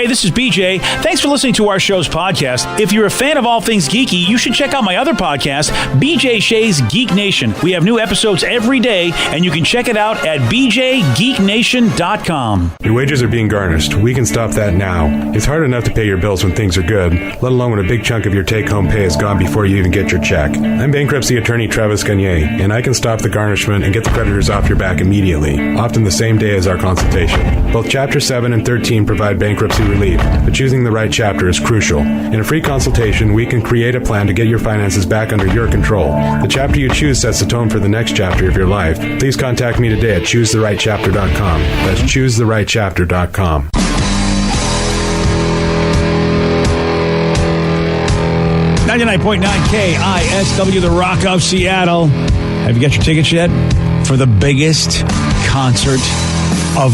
Hey, this is BJ. Thanks for listening to our show's podcast. If you're a fan of all things geeky, you should check out my other podcast, BJ Shea's Geek Nation. We have new episodes every day, and you can check it out at bjgeeknation.com. Your wages are being garnished. We can stop that now. It's hard enough to pay your bills when things are good, let alone when a big chunk of your take-home pay is gone before you even get your check. I'm bankruptcy attorney Travis Gagne, and I can stop the garnishment and get the creditors off your back immediately, often the same day as our consultation. Both Chapter 7 and 13 provide bankruptcy relief, but choosing the right chapter is crucial. In a free consultation, we can create a plan to get your finances back under your control. The chapter you choose sets the tone for the next chapter of your life. Please contact me today at choosetherightchapter.com. That's choosetherightchapter.com. .9 KISW, the Rock of Seattle. Have you got your tickets yet for the biggest concert of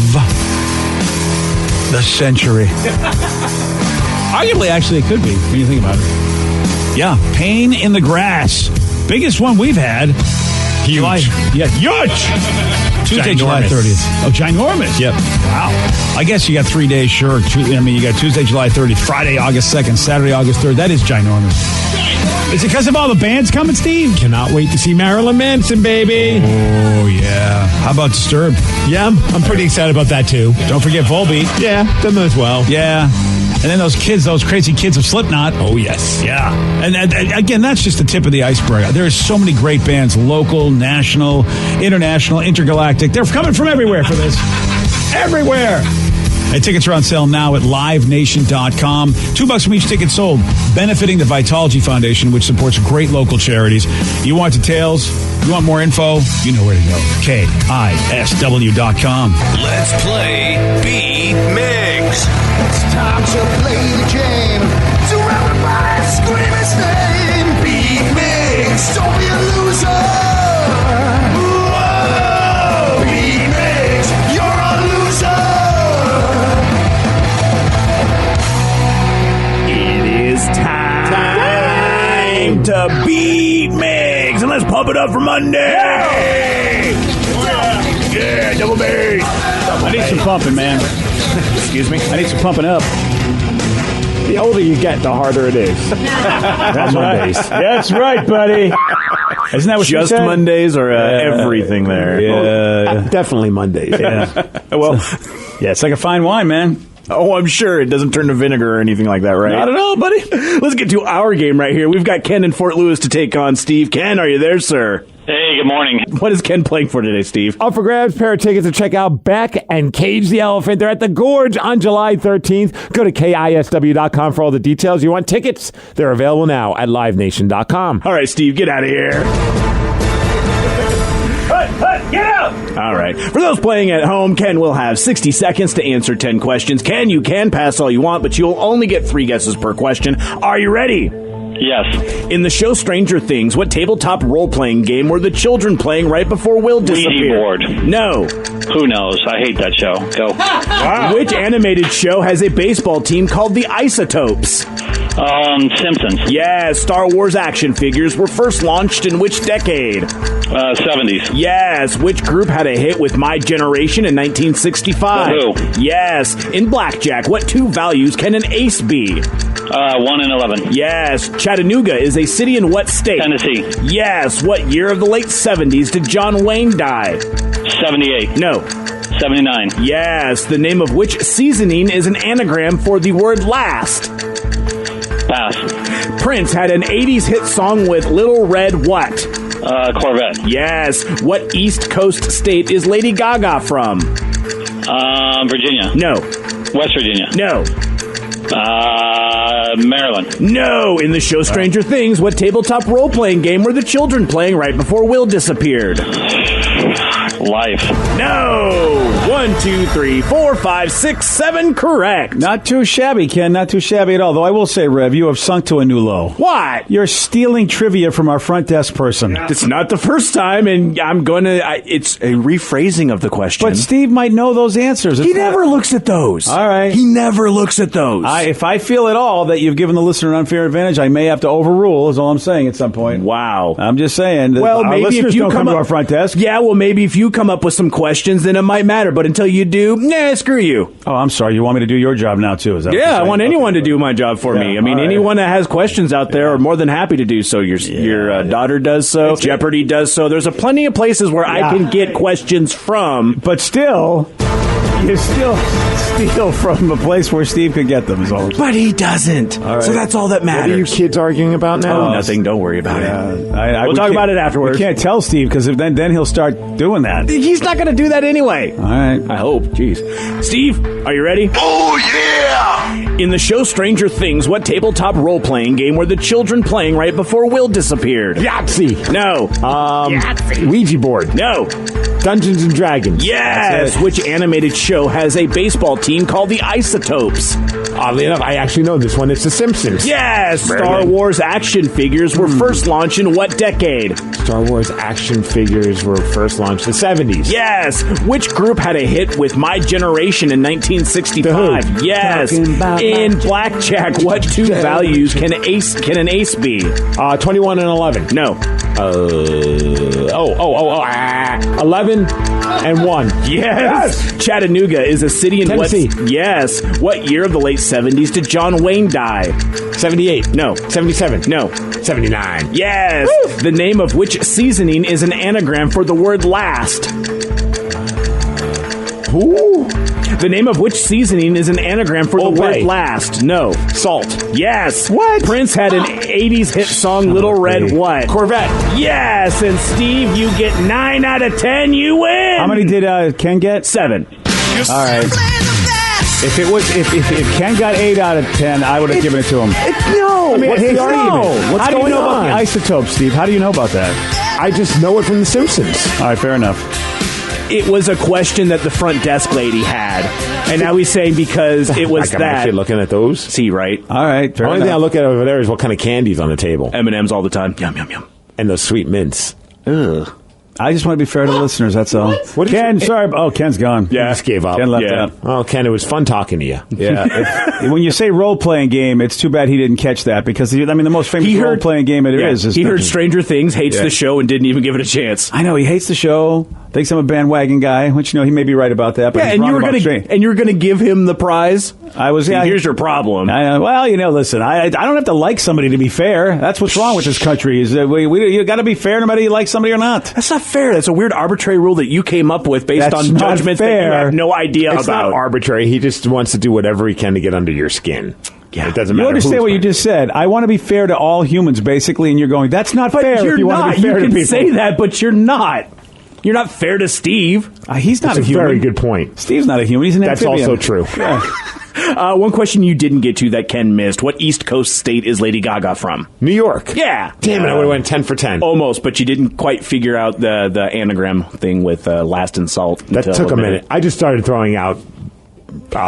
the century? Arguably, actually, it could be when you think about it. Yeah, Pain in the Grass. Biggest one we've had. Huge. Huge! Tuesday, July 30th. Oh, ginormous. Yep. Wow. I guess you got 3 days, sure. You got Tuesday, July 30th, Friday, August 2nd, Saturday, August 3rd. That is ginormous. Is it because of all the bands coming, Steve? Cannot wait to see Marilyn Manson, baby. Oh, yeah. How about Disturbed? Yeah, I'm pretty excited about that, too. Don't forget Volbeat. Yeah, them as well. Yeah. And then those crazy kids of Slipknot. Oh, yes. Yeah. And again, that's just the tip of the iceberg. There are so many great bands, local, national, international, intergalactic. They're coming from everywhere for this. Everywhere. And tickets are on sale now at livenation.com. $2 from each ticket sold, benefiting the Vitology Foundation, which supports great local charities. You want details? You want more info? You know where to go. KISW.com. Let's play Beat Mix. It's time to play the game. So everybody scream his name. Beat Mix. Don't be a loser. Whoa. Beat Mix. You're a loser. It is time to Beat Mix. And let's pump it up for Monday. Yeah, double bass. I need some pumping, man. Excuse me? I need some pumping up. The older you get, the harder it is. That's right. That's right, buddy. Isn't that what you said? Just Mondays or everything there? Yeah. Definitely Mondays. Yeah. Well, yeah, it's like a fine wine, man. Oh, I'm sure it doesn't turn to vinegar or anything like that, right? Not at all, buddy. Let's get to our game right here. We've got Ken in Fort Lewis to take on Steve. Ken, are you there, sir? Hey, good morning. What is Ken playing for today, Steve? Up for grabs, pair of tickets to check out Beck and Cage the Elephant. They're at the Gorge on July 13th. Go to KISW.com for all the details. You want tickets? They're available now at livenation.com. All right, Steve, get out of here. Get out! All right. For those playing at home, Ken will have 60 seconds to answer 10 questions. Ken, you can pass all you want, but you'll only get 3 guesses per question. Are you ready? Yes. In the show Stranger Things, what tabletop role-playing game were the children playing right before Will disappeared? Ouija board. No. Who knows? I hate that show. Go. Wow. Which animated show has a baseball team called the Isotopes? Simpsons. Yeah, Star Wars action figures were first launched in which decade? 70s. Yes. Which group had a hit with My Generation in 1965? Who? Yes. In blackjack, what 2 values can an ace be? 1 and 11. Yes. Chattanooga is a city in what state? Tennessee. Yes. What year of the late 70s did John Wayne die? 78. No. 79. Yes. The name of which seasoning is an anagram for the word last? Pass. Prince had an 80s hit song with Little Red what? Corvette. Yes. What East Coast state is Lady Gaga from? Virginia. No. West Virginia. No. Maryland. No. In the show Stranger Things, what tabletop role-playing game were the children playing right before Will disappeared? Life. No. 1, 2, 3, 4, 5, 6, 7. Correct. Not too shabby, Ken. Not too shabby at all. Though I will say, Rev, you have sunk to a new low. What? You're stealing trivia from our front desk person. It's not the first time, and I'm going to... It's a rephrasing of the question. But Steve might know those answers. He never looks at those. All right. He never looks at those. If I feel at all that you've given the listener an unfair advantage, I may have to overrule, is all I'm saying at some point. Wow. I'm just saying. Well, our maybe listeners if you don't come to our front desk. Yeah, well, maybe if you do come up with some questions, then it might matter. But until you do, nah, screw you. Oh, I'm sorry. You want me to do your job now, too? Is that what you're Yeah, I saying? want anyone Okay. to do my job for me. I mean, all right. anyone that has questions out there are more than happy to do so. Your daughter does so. Jeopardy does so. There's plenty of places where I can get questions from. But still, you still steal from a place where Steve could get them. Is all. But he doesn't. So that's all that What are you matters. kids arguing about now? Oh, nothing. Don't worry about it. We'll talk about it afterwards. We can't tell Steve because then he'll start doing that. He's not going to do that anyway. All right. I hope. Jeez. Steve, are you ready? Oh, yeah! In the show Stranger Things, what tabletop role-playing game were the children playing right before Will disappeared? Yahtzee. No. Ouija board. No. Dungeons and Dragons. Yes. Which animated show has a baseball team called the Isotopes? Oddly enough, I actually know this one. It's The Simpsons. Yes. Very Star good. Wars action figures were first launched in what decade? Star Wars action figures were first launched in the 70s. Yes. Which group had a hit with My Generation in 1965? The Who. Yes. Talking about In my blackjack, what two values can an ace be? 21 and 11. No. 11 and 1. Yes. Chattanooga is a city in Tennessee. Yes. What year of the late 70s did John Wayne die? 78. No. 77. No. 79. Yes. The name of which seasoning is an anagram for the word last? Who? The name of which seasoning is an anagram for the Old word Bay. last? No. Salt. Yes. What? Prince had an 80s hit song, Little Red what? Corvette. Yes. And Steve, you get 9 out of 10. You win. How many did Ken get? 7. All right. If Ken got 8 out of 10, I would have given it to him. No. What's the argument? What's How do you going know about on? the isotopes, Steve? How do you know about that? I just know it from The Simpsons. All right, fair enough. It was a question that the front desk lady had. And now he's saying because it was I'm that. actually looking at those. See, right? All right, The fair only thing I enough. look at over there is what kind of candy's on the table. M&M's all the time. Yum, yum, yum. And those sweet mints. Ugh. I just want to be fair to the listeners, that's all. What did Ken, you- sorry. Oh, Ken's gone. You just gave up. Ken left Yeah. out. Oh, Ken, it was fun talking to you. Yeah. When you say role-playing game, it's too bad he didn't catch that because, the most famous He heard- role-playing game it is. He heard Stranger Things, hates the show, and didn't even give it a chance. I know, he hates the show, thinks I'm a bandwagon guy, which, he may be right about that, but Yeah, he's and wrong you were about gonna Stranger. and you were gonna give him the prize. I was, yeah. Here's your problem. Listen, I don't have to like somebody to be fair. That's what's wrong with this country, is that you got to be fair no matter you like somebody or not. That's not fair. That's a weird arbitrary rule that you came up with based That's on not judgments that fair. you have no idea It's about. not arbitrary. He just wants to do whatever he can to get under your skin. Yeah. It doesn't You matter. understand who's what you playing. just said. I want to be fair to all humans, basically, and you're going, that's not But fair you're if you want not. to be fair You to can people. say that, but you're not. You're not fair to Steve. He's not That's a a human. very good point. Steve's not a human. He's an That's amphibian. also true. One question you didn't get to that Ken missed. What East Coast state is Lady Gaga from? New York. Yeah. Damn it, I would have went 10 for 10. Almost, but you didn't quite figure out the anagram thing with last and salt. That until took a minute. I just started throwing out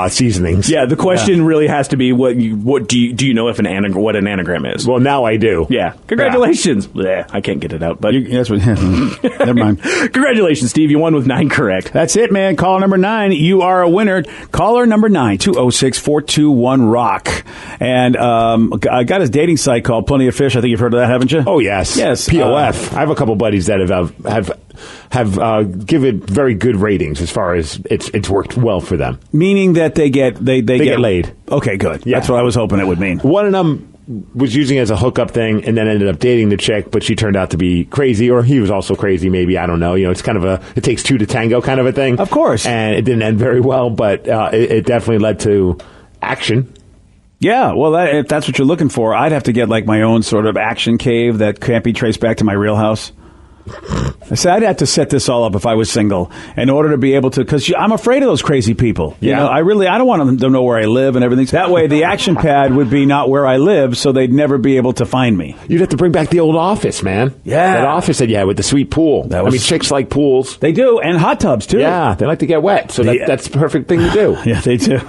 seasonings. Yeah, the question really has to be what do you know if what an anagram is? Well, now I do. Yeah. Congratulations. Bleh, I can't get it out, but That's what. Never mind. congratulations, Steve. You won with 9 correct. That's it, man. Caller number 9. You are a winner. Caller number 9, 206-421-ROCK. And I got his dating site called Plenty of Fish. I think you've heard of that, haven't you? Oh yes, Yes. POF. I have a couple buddies that have given very good ratings as far as it's worked well for them. Meaning that they get laid. Okay, good. Yeah. That's what I was hoping it would mean. One of them was using it as a hookup thing and then ended up dating the chick, but she turned out to be crazy, or he was also crazy, maybe. I don't know. It's kind of it takes two to tango kind of a thing. Of course. And it didn't end very well, but it definitely led to action. Yeah, well, if that's what you're looking for, I'd have to get like my own sort of action cave that can't be traced back to my real house. I said I'd have to set this all up if I was single in order to be able to, because I'm afraid of those crazy people. Yeah. I don't want them to know where I live and everything. That way, the action pad would be not where I live, so they'd never be able to find me. You'd have to bring back the old office, man. Yeah. That office that you had with the sweet pool. That was- chicks like pools. They do, and hot tubs too. Yeah, they like to get wet, so Yeah. that's the perfect thing to do. Yeah, they do.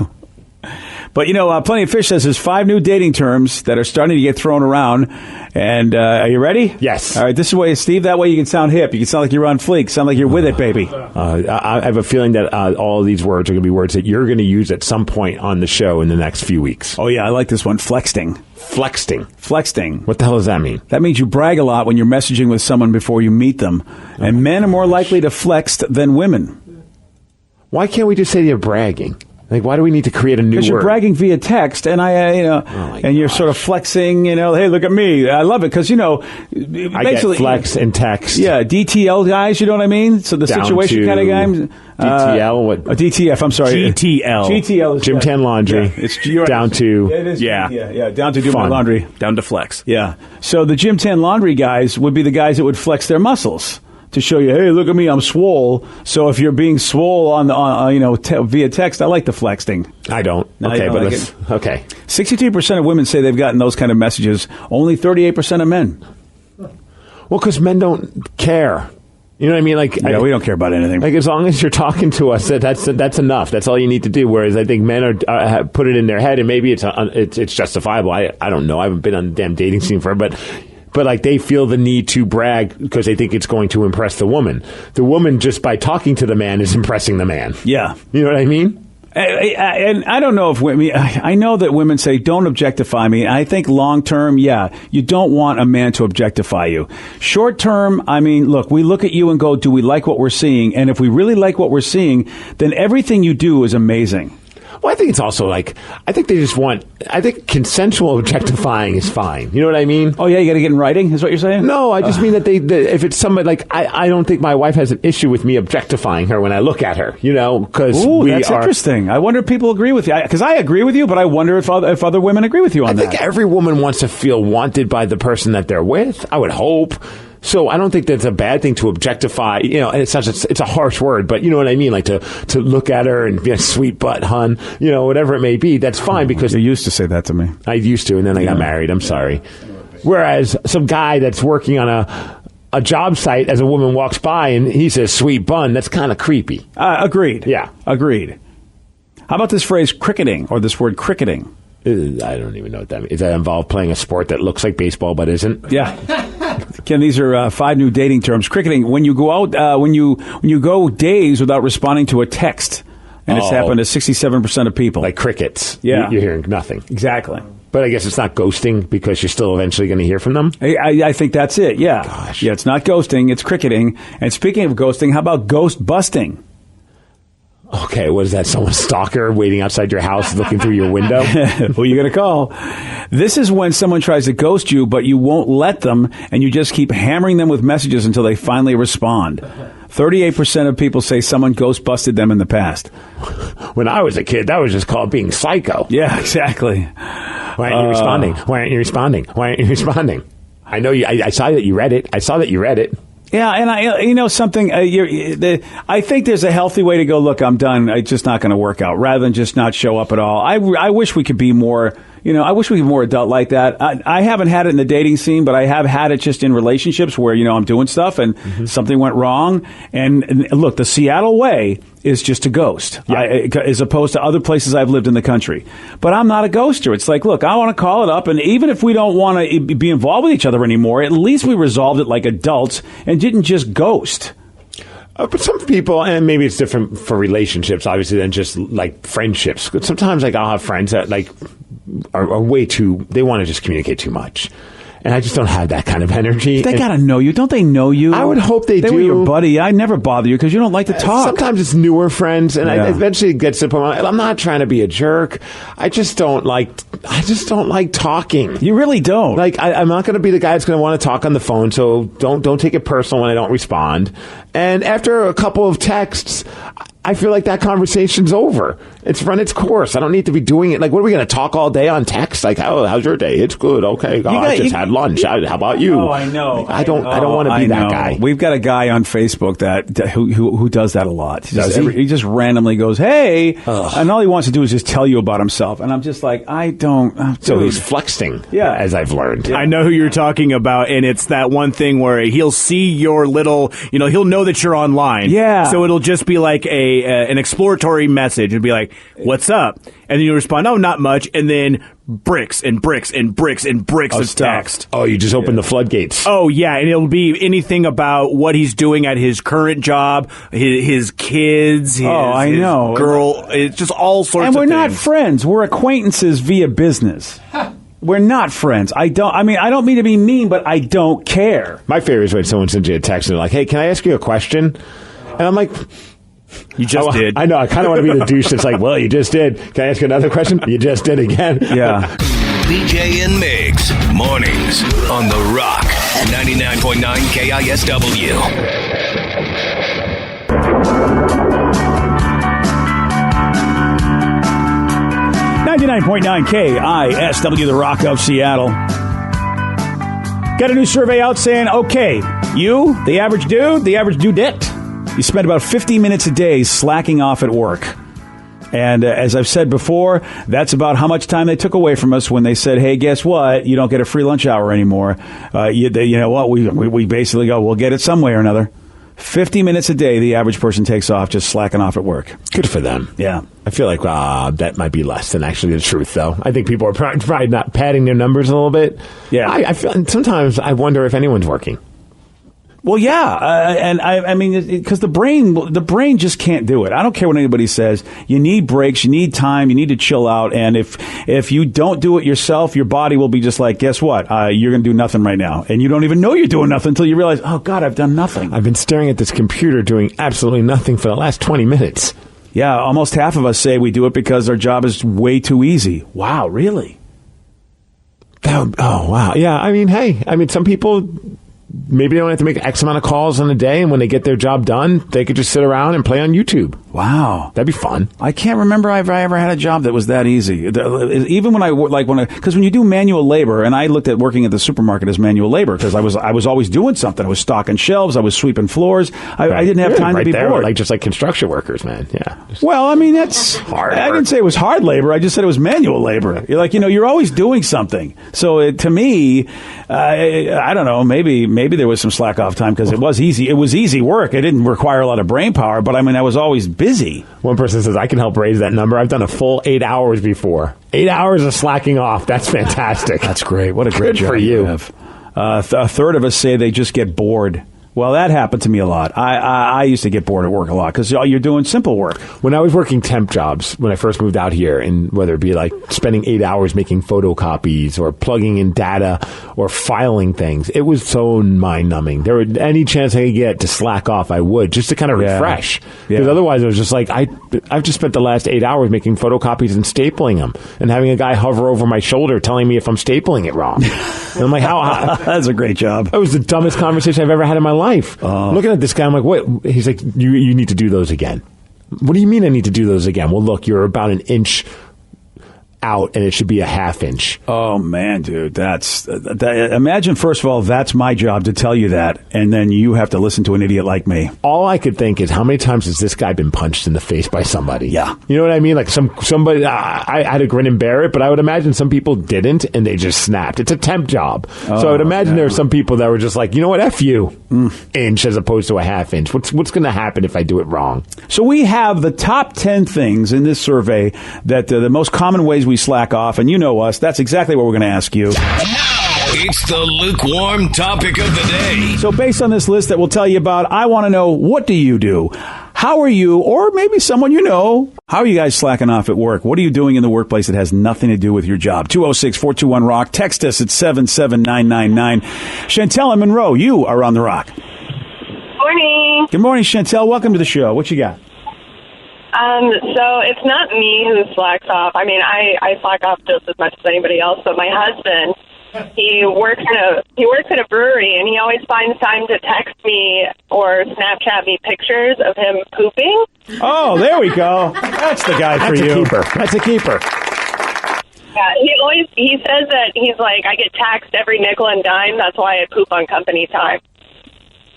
But, Plenty of Fish says there's 5 new dating terms that are starting to get thrown around. And are you ready? Yes. All right, this is way, Steve. That way you can sound hip. You can sound like you're on fleek. Sound like you're with it, baby. I have a feeling that all of these words are going to be words that you're going to use at some point on the show in the next few weeks. Oh, yeah, I like this one. Flexting. Flexting. What the hell does that mean? That means you brag a lot when you're messaging with someone before you meet them. And men are more likely to flex than women. Why can't we just say you're bragging? Like, why do we need to create a new word? Because you're bragging via text, and you're sort of flexing, hey, look at me. I love it, because, basically... I get flex and text. Yeah, DTL guys, you know what I mean? So the Down situation kind of guys... DTL? What? DTF, I'm sorry. GTL is Gym Tan Laundry. Yeah, you're right. Down to... Yeah, it is. Yeah. Down to do my Fun. laundry. Down to flex. Yeah. So the Gym Tan Laundry guys would be the guys that would flex their muscles to show you, hey, look at me, I'm swole. So if you're being swole via text, I like the flexing. I don't. No, Okay, you don't but like let's... Okay. 62% of women say they've gotten those kind of messages. Only 38% of men. Well, because men don't care. You know what I mean? Like, Yeah, we don't care about anything. Like, as long as you're talking to us, that's enough. That's all you need to do. Whereas I think men are put it in their head, and maybe it's justifiable. I don't know. I haven't been on the damn dating scene forever, but like they feel the need to brag because they think it's going to impress the woman. The woman, just by talking to the man, is impressing the man. Yeah. You know what I mean? And I don't know if women, I know that women say, don't objectify me. I think long term, yeah, you don't want a man to objectify you. Short term, I mean, look, we look at you and go, do we like what we're seeing? And if we really like what we're seeing, then everything you do is amazing. Well, I think it's also like, I think consensual objectifying is fine. You know what I mean? Oh, yeah, you got to get in writing, is what you're saying? No, I just mean that if it's somebody, like, I don't think my wife has an issue with me objectifying her when I look at her, because that's interesting. I wonder if people agree with you. Because I agree with you, but I wonder if other women agree with you on that. I think every woman wants to feel wanted by the person that they're with. I would hope. So I don't think that's a bad thing to objectify, and it's a harsh word, but you know what I mean? Like to look at her and be a sweet butt, hun, whatever it may be, that's fine because... You used to say that to me. I used to, and then I got married. I'm sorry. Whereas some guy that's working on a job site, as a woman walks by and he says sweet bun, that's kind of creepy. Agreed. Yeah. Agreed. How about this phrase cricketing, or this word cricketing? I don't even know what that means. Does that involve playing a sport that looks like baseball but isn't? Yeah. Ken, these are 5 new dating terms. Cricketing, when you go out, when you go days without responding to a text, and it's happened to 67% of people. Like crickets. Yeah. You're hearing nothing. Exactly. But I guess it's not ghosting because you're still eventually going to hear from them? I think that's it, yeah. Gosh. Yeah, it's not ghosting, it's cricketing. And speaking of ghosting, how about ghost busting? Okay, what is that? Someone stalker waiting outside your house looking through your window? Who are you going to call? This is when someone tries to ghost you, but you won't let them, and you just keep hammering them with messages until they finally respond. 38% of people say someone ghost busted them in the past. When I was a kid, that was just called being psycho. Yeah, exactly. Why aren't you responding? Why aren't you responding? Why aren't you responding? I know you. I saw that you read it. I saw that you read it. Yeah, and something. I think there's a healthy way to go. Look, I'm done. It's just not going to work out. Rather than just not show up at all. I wish we could be more. I wish we could be more adult like that. I haven't had it in the dating scene, but I have had it just in relationships where I'm doing stuff and something went wrong. And look, the Seattle way is just to ghost, as opposed to other places I've lived in the country. But I'm not a ghoster. It's like, look, I want to call it up, and even if we don't want to be involved with each other anymore, at least we resolved it like adults and didn't just ghost. But some people, and maybe it's different for relationships, obviously, than just like friendships. But sometimes, like, I'll have friends that are way too. They want to just communicate too much. And I just don't have that kind of energy. They got to know you. Don't they know you? I would hope they do. They were your buddy. I never bother you because you don't like to talk. Sometimes it's newer friends, and I eventually get to the point where I'm not trying to be a jerk. I just don't like talking. You really don't. Like, I'm not going to be the guy that's going to want to talk on the phone, so don't take it personal when I don't respond. And after a couple of texts, I feel like that conversation's over. It's run its course. I don't need to be doing it. Like, what are we going to talk all day on text? Like, how's your day? It's good. Okay. I just had lunch. How about you? Oh, I know. I don't want to be that guy. We've got a guy on Facebook who does that a lot. He just randomly goes, hey, and all he wants to do is just tell you about himself. And I'm just like, I don't. So he's flexing, as I've learned. Yeah. I know who you're talking about, and it's that one thing where he'll see your little, he'll know that you're online. Yeah. So it'll just be like a an exploratory message. It'd be like, "What's up?" And then you respond, "Oh, not much." And then bricks and bricks and bricks and bricks of text. Oh, you just opened the floodgates. Oh, yeah, and it'll be anything about what he's doing at his current job, his kids, his, I his know. girl. It's just all sorts And of we're things. not friends. We're acquaintances via business. We're not friends. I don't mean to be mean, but I don't care. My favorite is when someone sends you a text and they're like, "Hey, can I ask you a question?" And I'm like, You just did. I know. I kind of want to be the douche that's like, "Well, you just did. Can I ask you another question?" You just did again. Yeah. BJ and Migs, mornings on The Rock, 99.9 KISW. 99.9 KISW, the Rock of Seattle. Got a new survey out saying, okay, you, the average dude, the average dudette, you spend about 50 minutes a day slacking off at work. And as I've said before, that's about how much time they took away from us when they said, hey, guess what? You don't get a free lunch hour anymore. You know what? We basically go, we'll get it some way or another. 50 minutes a day the average person takes off just slacking off at work. Good for them. Yeah. I feel like that might be less than actually the truth, though. I think people are probably not padding their numbers a little bit. Yeah. I feel, and sometimes I wonder if anyone's working. Well, yeah, and I mean, because the brain just can't do it. I don't care what anybody says. You need breaks, you need time, you need to chill out. And if you don't do it yourself, your body will be just like, guess what? You're going to do nothing right now, and you don't even know you're doing nothing until you realize, oh God, I've done nothing. I've been staring at this computer doing absolutely nothing for the last 20 minutes. Yeah, almost half of us say we do it because our job is way too easy. Wow, really? Oh wow, yeah. I mean, hey, some people. Maybe they don't have to make X amount of calls in a day, and when they get their job done, they could just sit around and play on YouTube. Wow. That'd be fun. I can't remember if I ever had a job that was that easy. Even when because when you do manual labor, and I looked at working at the supermarket as manual labor because I was always doing something. I was stocking shelves. I was sweeping floors. I didn't have time to be bored. Just like construction workers, man. Yeah. Well, I mean, that's hard. I didn't say it was hard labor. I just said it was manual labor. You're like, you're always doing something. So to me, I don't know, maybe there was some slack off time because it was easy. It was easy work. It didn't require a lot of brain power, but I mean, I was always busy. One person says, I can help raise that number. I've done a full 8 hours before. 8 hours of slacking off. That's fantastic. That's great. What a great job for you. Have. A third of us say they just get bored. Well, that happened to me a lot. I used to get bored at work a lot because you're doing simple work. When I was working temp jobs, when I first moved out here, and whether it be like spending 8 hours making photocopies or plugging in data or filing things, it was so mind-numbing. There would any chance I could get to slack off, I would, just to kind of refresh. Because otherwise, it was just like, I've just spent the last 8 hours making photocopies and stapling them and having a guy hover over my shoulder telling me if I'm stapling it wrong. And I'm like, how? That's a great job. That was the dumbest conversation I've ever had in my life. Looking at this guy, I'm like, what? He's like, you need to do those again. What do you mean I need to do those again? Well, look, you're about an inch out, and it should be a half inch. Oh, man, dude. Imagine, first of all, that's my job to tell you that, and then you have to listen to an idiot like me. All I could think is, how many times has this guy been punched in the face by somebody? Yeah. You know what I mean? Like somebody, I had to grin and bear it, but I would imagine some people didn't, and they just snapped. It's a temp job. So I would imagine there are some people that were just like, you know what, F you, inch as opposed to a half inch. What's going to happen if I do it wrong? So we have the top 10 things in this survey that the most common ways we slack off, and you know us. That's exactly what we're going to ask you. It's the lukewarm topic of the day. So based on this list that we'll tell you about, I want to know, what do you do? How are you, or maybe someone you know, how are you guys slacking off at work? What are you doing in the workplace that has nothing to do with your job? 206-421-ROCK. Text us at 77999. Chantel and Monroe, you are on the Rock. Morning. Good morning, Chantel. Welcome to the show. What you got? So it's not me who slacks off. I mean, I slack off just as much as anybody else, but my husband, he works at a brewery, and he always finds time to text me or Snapchat me pictures of him pooping. Oh, there we go. That's the guy for you. That's a keeper. Yeah, he says that he's like, I get taxed every nickel and dime. That's why I poop on company time.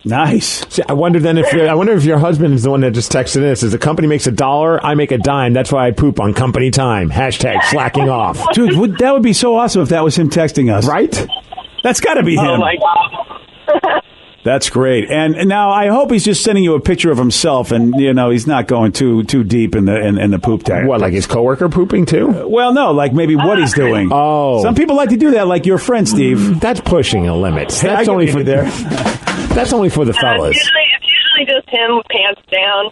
Nice. See, I wonder if your husband is the one that just texted in. Says the company makes $1, I make a dime. That's why I poop on company time. Hashtag slacking off. Dude, that would be so awesome if that was him texting us. Right? That's got to be him. Oh, my God. That's great. And now I hope he's just sending you a picture of himself, and he's not going too deep in the poop tag. What, like his coworker pooping too? Well, no, like maybe what he's doing. Oh, some people like to do that, like your friend Steve. That's pushing a limit. That's only for there. That's only for the fellas. It's usually just him pants down,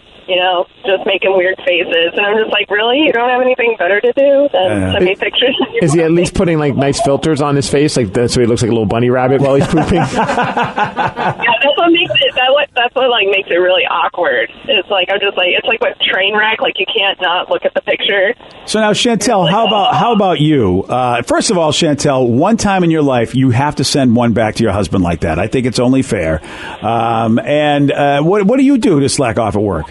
just making weird faces. And I'm just like, really? You don't have anything better to do than send me pictures? Is he at least putting like nice filters on his face, like that, so he looks like a little bunny rabbit while he's pooping? Yeah, that's what makes it. That's what like makes it really awkward. It's like it's like a train wreck. Like you can't not look at the picture. So now, Chantel, how about you? First of all, Chantel, one time in your life you have to send one back to your husband like that. I think it's only fair. What do you do to slack off at work?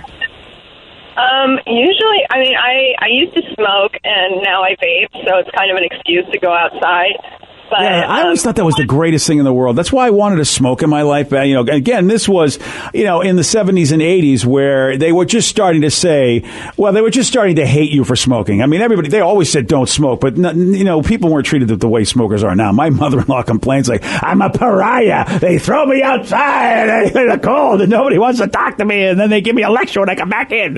Usually, I mean, I used to smoke and now I vape, so it's kind of an excuse to go outside. But, yeah, I always thought that was the greatest thing in the world. That's why I wanted to smoke in my life. Again, this was, in the 70s and 80s where they were just starting to say, well, they were just starting to hate you for smoking. I mean, they always said don't smoke, but, people weren't treated the way smokers are now. My mother-in-law complains like, I'm a pariah. They throw me outside in the cold and nobody wants to talk to me. And then they give me a lecture when I come back in.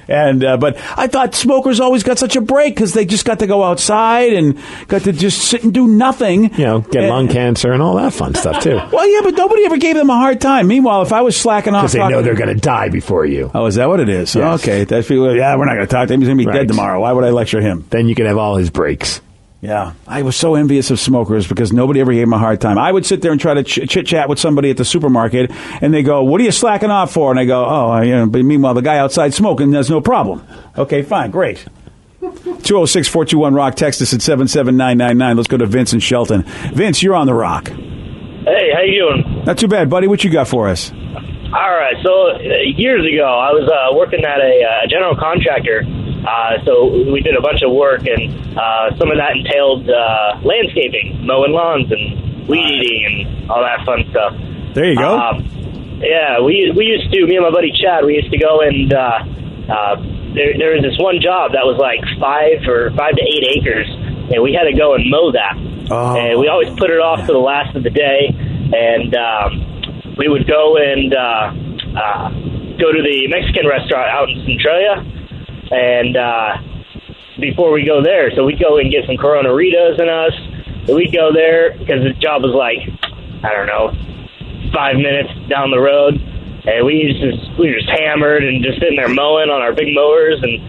But I thought smokers always got such a break because they just got to go outside and got to just sit and do nothing. Get lung cancer and all that fun stuff, too. Well, yeah, but nobody ever gave them a hard time. Meanwhile, if I was slacking off... Because they know they're going to die before you. Oh, is that what it is? Yes. Okay. We're not going to talk to him. He's going to be dead tomorrow. Why would I lecture him? Then you can have all his breaks. Yeah, I was so envious of smokers because nobody ever gave them a hard time. I would sit there and try to chit-chat with somebody at the supermarket, and they go, what are you slacking off for? And I go, but meanwhile, the guy outside smoking, there's no problem. Okay, fine, great. 206-421-ROCK, text us at 77999. Let's go to Vince in Shelton. Vince, you're on the Rock. Hey, how you doing? Not too bad, buddy. What you got for us? All right, so years ago, I was working at a general contractor. So we did a bunch of work, and some of that entailed landscaping, mowing lawns and weed eating and all that fun stuff. There you go. Yeah, we used to, me and my buddy Chad, we used to go and there was this one job that was like 5 to 8 acres, and we had to go and mow that. Oh. And we always put it off to the last of the day, and we would go and go to the Mexican restaurant out in Centralia. And before we go there, so we'd go and get some Coronaritas and us. So we'd go there because the job was like, I don't know, 5 minutes down the road. And we were just hammered and just sitting there mowing on our big mowers. And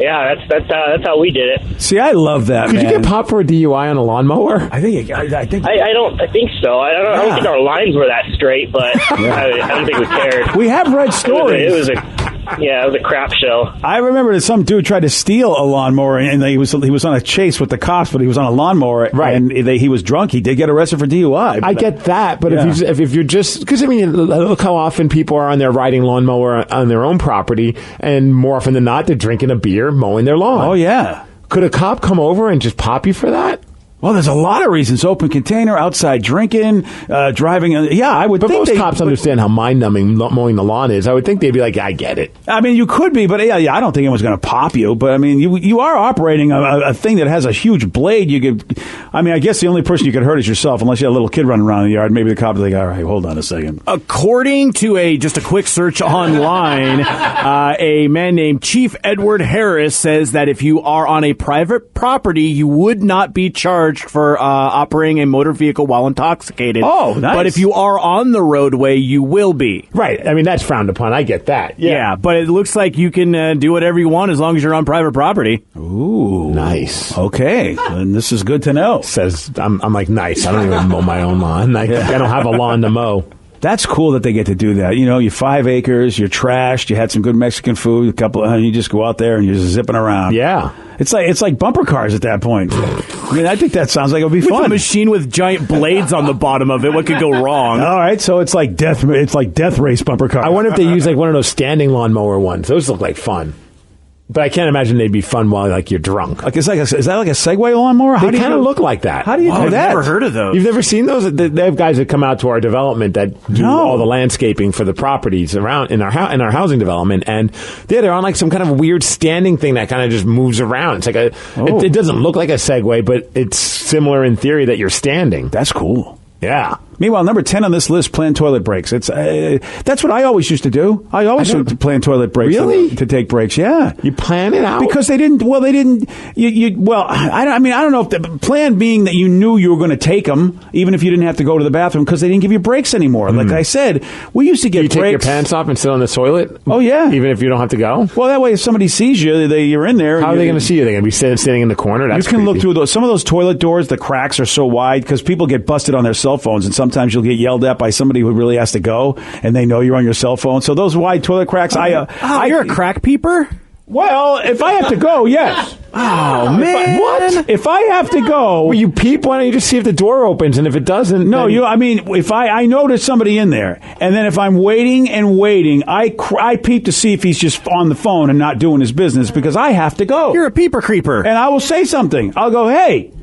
yeah, that's how we did it. See, I love that. Could you get popped for a DUI on a lawnmower? I think so. I don't think our lines were that straight, but I don't think we cared. We have read stories. It was a crap show. I remember that some dude tried to steal a lawnmower, and he was on a chase with the cops, but he was on a lawnmower, right? And he was drunk. He did get arrested for DUI. I get that, but if you're just because look how often people are on their riding lawnmower on their own property, and more often than not, they're drinking a beer, mowing their lawn. Oh yeah. Could a cop come over and just pop you for that? Well, there's a lot of reasons. Open container, outside drinking, driving. Yeah, I would think most cops understand how mind-numbing mowing the lawn is. I would think they'd be like, I get it. I mean, you could be, but I don't think anyone's going to pop you. But, I mean, you are operating a thing that has a huge blade. I guess the only person you could hurt is yourself, unless you had a little kid running around in the yard. Maybe the cop would be like, all right, hold on a second. According to just a quick search online, a man named Chief Edward Harris says that if you are on a private property, you would not be charged for operating a motor vehicle while intoxicated. Oh, nice. But if you are on the roadway, you will be. Right. I mean, that's frowned upon. I get that. Yeah, but it looks like you can do whatever you want as long as you're on private property. Ooh. Nice. Okay. And this is good to know. Says, I'm like, nice. I don't even mow my own lawn. I don't have a lawn to mow. That's cool that they get to do that. You're 5 acres, you're trashed, you had some good Mexican food, you just go out there and you're just zipping around. Yeah. It's like bumper cars at that point. I mean, I think that sounds like it would be fun. A machine with giant blades on the bottom of it. What could go wrong? All right, so it's like death race bumper car. I wonder if they use like one of those standing lawnmower ones. Those look like fun. But I can't imagine they'd be fun while you're drunk. Is that like a Segway lawnmower? They kind of look like that. How do you do that? I've never heard of those. You've never seen those? They have guys that come out to our development that do all the landscaping for the properties around in our housing development, and they're on like some kind of weird standing thing that kind of just moves around. It's like it doesn't look like a Segway, but it's similar in theory that you're standing. That's cool. Yeah. Meanwhile, number 10 on this list, plan toilet breaks. It's that's what I always used to do. I always used to plan toilet breaks. Really? To take breaks, yeah. You plan it out? Because they didn't. Well, they didn't. I mean, I don't know if the plan being that you knew you were going to take them, even if you didn't have to go to the bathroom, because they didn't give you breaks anymore. Like I said, we used to get you breaks. take your pants off and sit on the toilet? Oh, yeah. Even if you don't have to go? Well, that way, if somebody sees you, you're in there. How are they going to see you? They're going to be sitting in the corner? That's you can creepy. look through those. Some of those toilet doors, the cracks are so wide because people get busted on their cell phones, and sometimes you'll get yelled at by somebody who really has to go, and they know you're on your cell phone. So those wide toilet cracks, you're a crack peeper? Well, if I have to go, yes. Oh, man. What? If I have to go... Well, you peep, why don't you just see if the door opens, and if it doesn't... No, I mean, if I know there's somebody in there, and then if I'm waiting and waiting, I peep to see if he's just on the phone and not doing his business, because I have to go. You're a peeper creeper. And I will say something. I'll go, hey...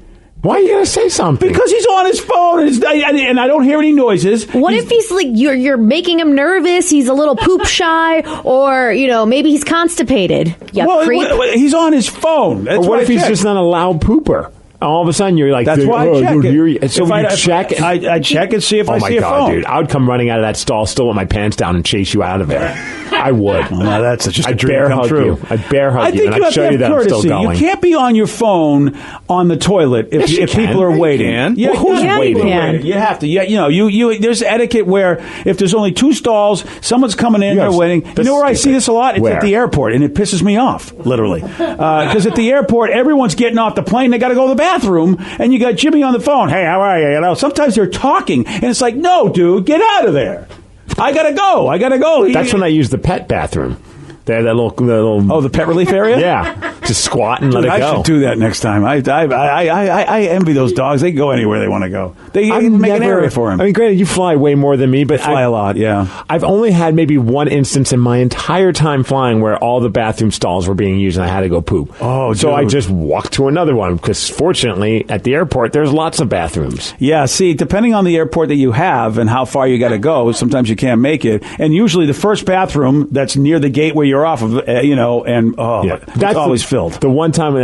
Why are you going to say something? Because he's on his phone, and I don't hear any noises. What if he's like, you're making him nervous, he's a little poop shy, or, maybe he's constipated. He's on his phone. That's what if he's just not a loud pooper? All of a sudden, you're like, that's why I check it. So I check. I check and see if I see a phone. Oh my God, dude! I would come running out of that stall, still with my pants down, and chase you out of there. I would. Well, that's just a dream come true. I'd bear hug you, think and you I'd show you that I'm still going. You can't be on your phone on the toilet if people are waiting. Yeah, who's waiting? You can. You have to. You. There's etiquette where if there's only 2 stalls, someone's coming in, they're waiting. You know where I see this a lot? It's at the airport, and it pisses me off, literally. Because at the airport, everyone's getting off the plane. They got to go to the bathroom, and you got Jimmy on the phone. Hey, how are you? Sometimes they're talking, and it's like, no, dude, get out of there. I gotta go. That's when I use the pet bathroom. That little. Oh, the pet relief area. Yeah, just squat and let it go. I should do that next time. I envy those dogs. They can go anywhere they want to go. They make an area for them. I mean, granted, you fly way more than me, but I fly a lot. Yeah, I've only had maybe one instance in my entire time flying where all the bathroom stalls were being used, and I had to go poop. Oh, so I just walked to another one because, fortunately, at the airport there's lots of bathrooms. Yeah. See, depending on the airport that you have and how far you got to go, sometimes you can't make it, and usually the first bathroom that's near the gate where you're off of, that's always filled. The one time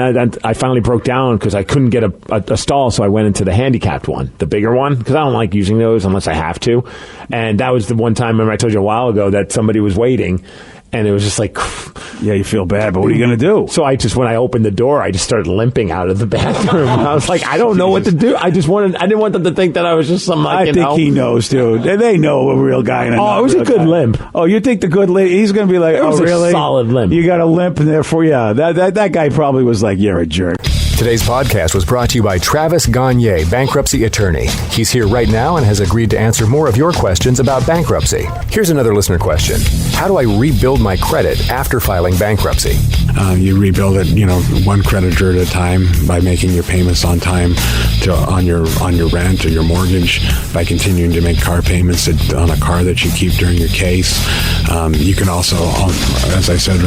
I finally broke down because I couldn't get a stall, so I went into the handicapped one, the bigger one, because I don't like using those unless I have to. And that was the one time, remember I told you a while ago that somebody was waiting, and it was just like... Yeah, you feel bad, but what are you going to do? So when I opened the door, I just started limping out of the bathroom. I was like, I don't know what to do. I didn't want them to think that I was just some, I think he knows, dude. They know a real guy. And it was a good limp. Oh, you think the good limp? He's going to be like, it was really? A solid limp. You got a limp, and therefore, yeah, that guy probably was like, you're a jerk. Today's podcast was brought to you by Travis Gagne, bankruptcy attorney. He's here right now and has agreed to answer more of your questions about bankruptcy. Here's another listener question. How do I rebuild my credit after filing bankruptcy? You rebuild it, one creditor at a time by making your payments on time on your rent or your mortgage, by continuing to make car payments on a car that you keep during your case. You can also, as I said,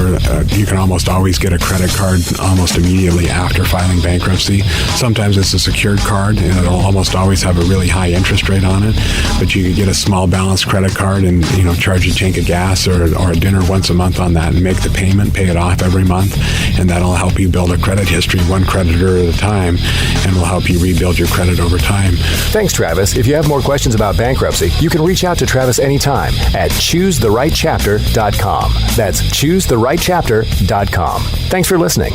you can almost always get a credit card almost immediately after filing bankruptcy. Sometimes it's a secured card, and it'll almost always have a really high interest rate on it. But you could get a small balance credit card and charge a tank of gas or a dinner once a month on that, and make the payment, pay it off every month, and that'll help you build a credit history one creditor at a time, and will help you rebuild your credit over time. Thanks, Travis. If you have more questions about bankruptcy, you can reach out to Travis anytime at ChooseTheRightChapter.com. That's ChooseTheRightChapter.com. Thanks for listening.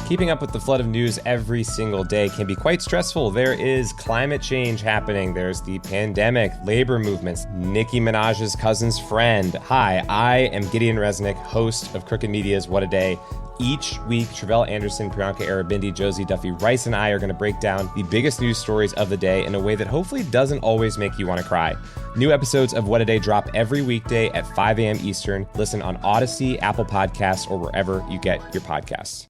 Keeping up with the flood of news every single day can be quite stressful. There is climate change happening. There's the pandemic, labor movements, Nicki Minaj's cousin's friend. Hi, I am Gideon Resnick, host of Crooked Media's What a Day. Each week, Travelle Anderson, Priyanka Arabindi, Josie Duffy Rice, and I are going to break down the biggest news stories of the day in a way that hopefully doesn't always make you want to cry. New episodes of What a Day drop every weekday at 5 a.m. Eastern. Listen on Odyssey, Apple Podcasts, or wherever you get your podcasts.